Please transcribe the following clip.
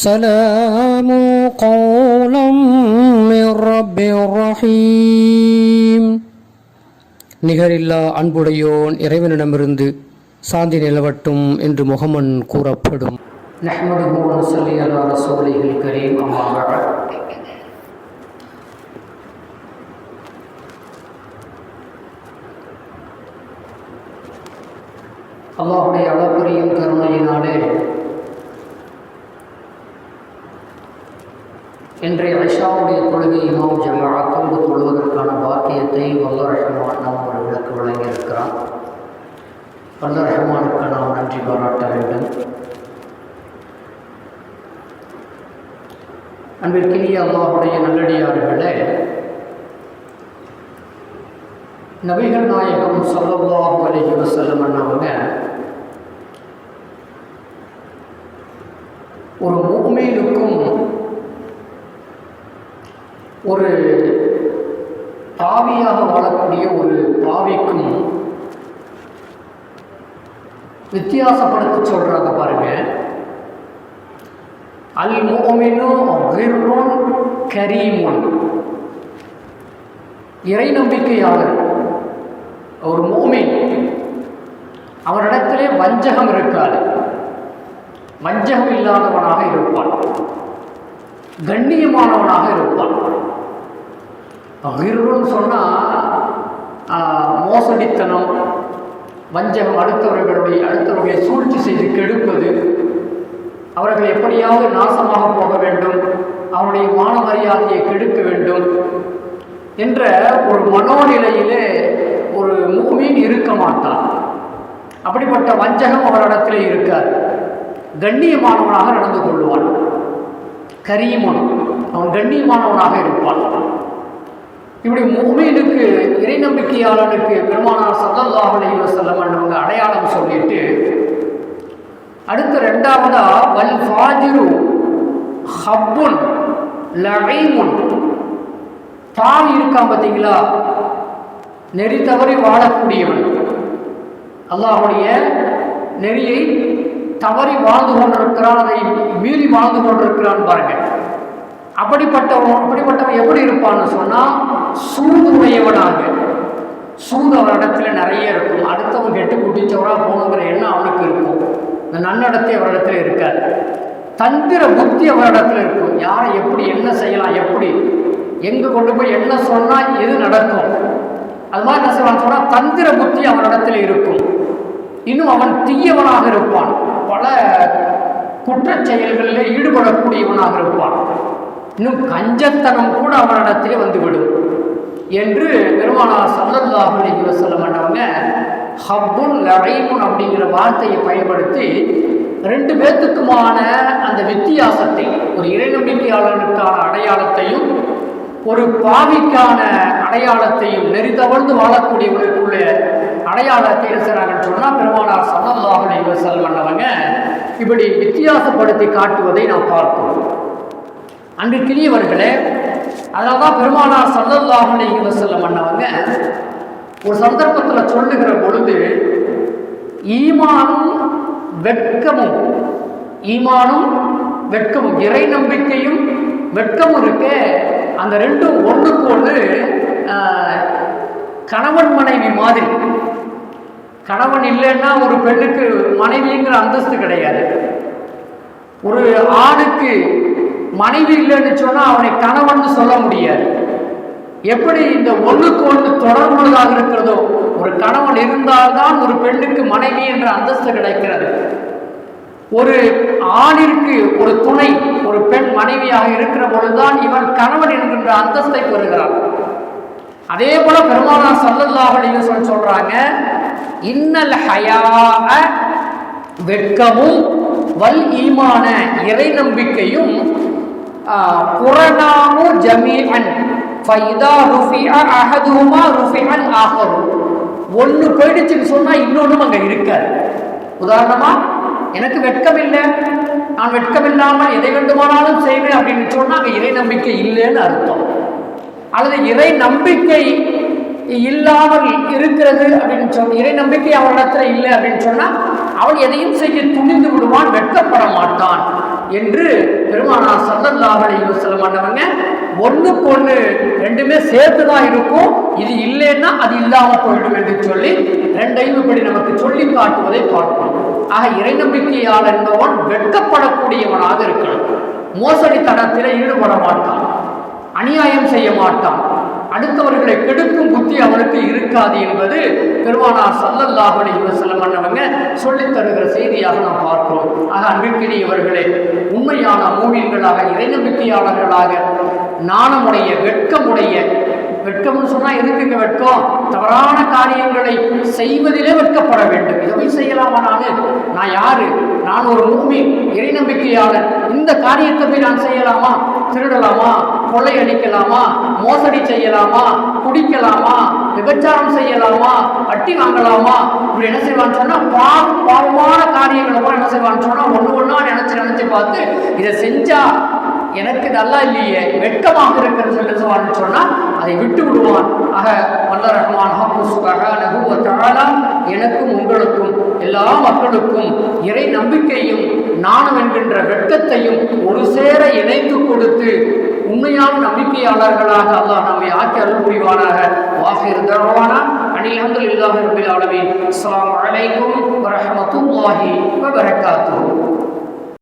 سلام قولا من رب رحيم. நிகரில்லா அன்புடையோன் இறைவனிடமிருந்து சாந்தி நிலவட்டும் என்று முகமன் கூறப்படும். நஹ்மதுஹு வ நுஸல்லி அலா ரசூலிஹில் கரீம். அம்மா பஅத். அல்லாஹ்வுடைய அளப்பரியும் கருணையினாலே இன்றைய இஷாவுடைய தொழுகை இமாம் ஜமாஅத்தோடு தொழுவதற்கான பாக்கியத்தை வல்ல ரஹ்மான் நாம் அவர்களுக்கு வழங்கியிருக்கிறான். வல்ல ரஹ்மானுக்கு நாம் நன்றி பாராட்ட வேண்டும். அன்பிற்கினிய அல்லாஹ்வுடைய நல்லடியார்களே, நபிகள் நாயகம் ஸல்லல்லாஹு அலைஹி வஸல்லம் அவங்க ஒரு முஃமினுக்கும் ஒரு பாவியாக வாழக்கூடிய ஒரு பாவிக்கும் வித்தியாசப்படுத்தி சொல்றாங்க பாருங்க. அல் முஃமினு கிர்ருன் கரீமுன். இறை நம்பிக்கையாளர் ஒரு முஃமின், அவரிடத்திலே வஞ்சகம் இருக்காது, வஞ்சகம் இல்லாதவனாக இருப்பான், கண்ணியமானவனாக இருப்பான். கிர்ருன்னு சொன்னால் மோசடித்தனம், வஞ்சகம், அடுத்தவர்களை சூழ்ச்சி செய்து கெடுப்பது, அவர்கள் எப்படியாவது நாசமாக போக வேண்டும், அவருடைய மான மரியாதையை கெடுக்க வேண்டும் என்ற ஒரு மனோநிலையிலே ஒரு முஃமின் இருக்க மாட்டான். அப்படிப்பட்ட வஞ்சகம் அவரிடத்திலே இருக்காது. கண்ணியமானவனாக நடந்து கொள்வான். கரீமன், அவன் கண்ணியமானவனாக இருப்பான். இப்படி முஃமினுக்கு, இறை நம்பிக்கையாளனுக்கு பெருமானார் ஸல்லல்லாஹு அலைஹி வஸல்லம் அவங்க அடையாளம் சொல்லிட்டு அடுத்து ரெண்டாவதா வல் ஃபாஜிரு ஹப்புன் லஈமுன். பாவி இருக்கான் பார்த்தீங்களா, நெறி தவறி வாழக்கூடியவன், அல்லாஹ்வுடைய நெறியை தவறி வாழ்ந்து கொண்டிருக்கிறான், அதை மீறி வாழ்ந்து கொண்டிருக்கிறான் பாருங்க. அப்படிப்பட்டவன் எப்படி இருப்பான்னு சொன்னால் சூது உடையவனாக. சூது அவரிடத்துல நிறைய இருக்கும். அடுத்தவன் கெட்டு குடிச்சவராக போகணுங்கிற எண்ணம் அவனுக்கு இருக்கும். இந்த நன்னடத்தை அவரிடத்துல இருக்காது. தந்திர புத்தி அவரிடத்துல இருக்கும். யாரை எப்படி என்ன செய்யலாம், எப்படி எங்கே கொண்டு போய் என்ன சொன்னால் எது நடக்கும், அது மாதிரி என்ன செய்வான்னு சொன்னால் தந்திர புத்தி அவரிடத்துல இருக்கும். இன்னும் அவன் தீயவனாக இருப்பான், பல குற்றச் செயல்களில் ஈடுபடக்கூடியவனாக இருப்பான். இன்னும் கஞ்சத்தனம் கூட அவனிடத்திலே வந்துவிடும் என்று பெருமானார் ஸல்லல்லாஹு அலைஹி வஸல்லம் அவங்க ஹப்புன் லஈமுன் அப்படிங்கிற வார்த்தையை பயன்படுத்தி ரெண்டு பேர்த்துக்குமான அந்த வித்தியாசத்தை, ஒரு இறை நம்பிக்கையாளனுக்கான அடையாளத்தையும் ஒரு பாவிக்கான அடையாளத்தையும், நெறி தவழ்ந்து வாழக்கூடியவர்களுக்குள்ள அடையாளத்தை இருக்கிறாங்கன்னு சொன்னால் பெருமானார் ஸல்லல்லாஹு அலைஹி வஸல்லம் அவங்க இப்படி வித்தியாசப்படுத்தி காட்டுவதை நாம் பார்க்கிறோம். அன்பிற்கினியவர்களே, அதனால தான் பெருமானார் ஸல்லல்லாஹு அலைஹி வஸல்லம் அவங்க ஒரு சந்தர்ப்பத்தில் சொல்லுகிற பொழுது ஈமானும் வெட்கமும், ஈமானும் வெட்கமும், இறை நம்பிக்கையும் வெட்கமும் இருக்க, அந்த ரெண்டும் ஒன்றுக்கு ஒன்று கணவன் மனைவி மாதிரி. கணவன் இல்லைன்னா ஒரு பெண்ணுக்கு மனைவிங்கிற அந்தஸ்து கிடையாது. ஒரு ஆணுக்கு மனைவி இல்லைன்னு சொன்னால் அவனை கணவன் சொல்ல முடியாது. எப்படி இந்த ஒன்றுக்கு ஒன்று தொடர்புள்ளதாக இருக்கிறதோ, ஒரு கணவன் இருந்தால்தான் ஒரு பெண்ணுக்கு மனைவி என்ற அந்தஸ்து கிடைக்கிறது. ஒரு ஆணிற்கு ஒரு துணை, ஒரு பெண் மனைவியாக இருக்கிற பொழுதுதான் இவன் கணவன் என்கின்ற அந்தஸ்தை பெறுகிறான். அதே போல பெருமானார் ஸல்லல்லாஹு அலைஹி வஸல்லம் சொல்றாங்க, இன்னல் ஹயாஅ வெட்கமும் வல் ஈமான இறை நம்பிக்கையும் குர்ஆனு ஜமீஅன் ஃபைதா ருஃபிஅ அஹதுஹுமா ருஃபிஅல் ஆஹரு. ஒன்று போயிடுச்சுன்னு சொன்னால் இன்னொன்றும் அங்கே இருக்காது. உதாரணமாக, எனக்கு வெட்கம் இல்லை, நான் வெட்கம் இல்லாமல் எதை வேண்டுமானாலும் செய்வேன் அப்படின்னு சொன்னால் அங்கே இறை நம்பிக்கை இல்லைன்னு அர்த்தம். அல்லது இறை நம்பிக்கை இல்லாமல் இருக்கிறது அப்படின்னு சொன்ன, இறை நம்பிக்கை அவனிடத்துல இல்லை அப்படின்னு சொன்னால் அவன் எதையும் செய்ய துணிந்து விடுவான், வெட்கப்பட மாட்டான். என்று பெருமானார் ஸல்லல்லாஹு அலைஹி வஸல்லம் அன்னவங்க ஒண்ணுக்கு ஒண்ணு ரெண்டுமே சேர்த்துதான் இருக்கும், இது இல்லைன்னா அது இல்லாம போயிடும் என்று சொல்லி ரெண்டையும் இப்படி நமக்கு சொல்லி காட்டுவதை பார்க்கணும். ஆக இறை நம்பிக்கையாளர் என்பவன் வெட்கப்படக்கூடியவனாக இருக்கணும். மோசடி தனத்தில் ஈடுபட மாட்டான், அநியாயம் செய்ய மாட்டான், அடுத்தவர்களை கெடுக்கும் புத்தி அவனுக்கு இருக்காது என்பது பெருமானார் ஸல்லல்லாஹு அலைஹி வஸல்லம் அன்னவங்க சொல்லித் தருகிற செய்தியாக நாம் பார்க்கிறோம். ஆக அன்பிற்கினியவர்களே, உண்மையான மூமின்களாக இறை நம்பிக்கையாளர்களாக நாணமுடைய வெட்கமுடைய, வெட்கம்னு சொன்னா எதுக்குங்க வெட்கம்? தவறான காரியங்களை செய்வதிலே வெட்கப்பட வேண்டும். இதை போய் செய்யலாமா? நான் யாரு? நான் ஒரு மூமின், இறை நம்பிக்கையாளர். இந்த காரியத்தை போய் நான் செய்யலாமா? திருடலாமா? கொள்ளையடிக்கலாமா? மோசடி செய்யலாமா? குடிக்கலாமா? விபச்சாரம் செய்யலாமா? வட்டி வாங்கலாமா? இப்படி என்ன செய்வான்னு சொன்னா பாவமான காரியங்களை கூட என்ன செய்வான்னு சொன்னா ஒண்ணா நினைச்சு பார்த்து இதை செஞ்சா எனக்கு நல்லா இல்லையே, வெட்கமாக இருக்கிறது சொல்லுவான்னு சொன்னா அதை விட்டு விடுவான். ஆக வல்ல ரஹ்மான் சுப்ஹானஹு வ தஆலா எனக்கும் உங்களுக்கும் எல்லா மக்களுக்கும் இறை நம்பிக்கையும் நாணம் என்கின்ற வெட்கத்தையும் ஒரு சேர இணைத்து கொடுத்து உண்மையான நம்பிக்கையாளர்களாக அல்லாஹ் நம்மை ஆக்கி அருள் புரிவானாக. வாஹிர் தஅவானா அனில் ஹம்துலில்லாஹி ரப்பில் ஆலமீன். அஸ்ஸலாமு அலைக்கும் வ ரஹ்மத்துல்லாஹி வ பரகாத்துஹு.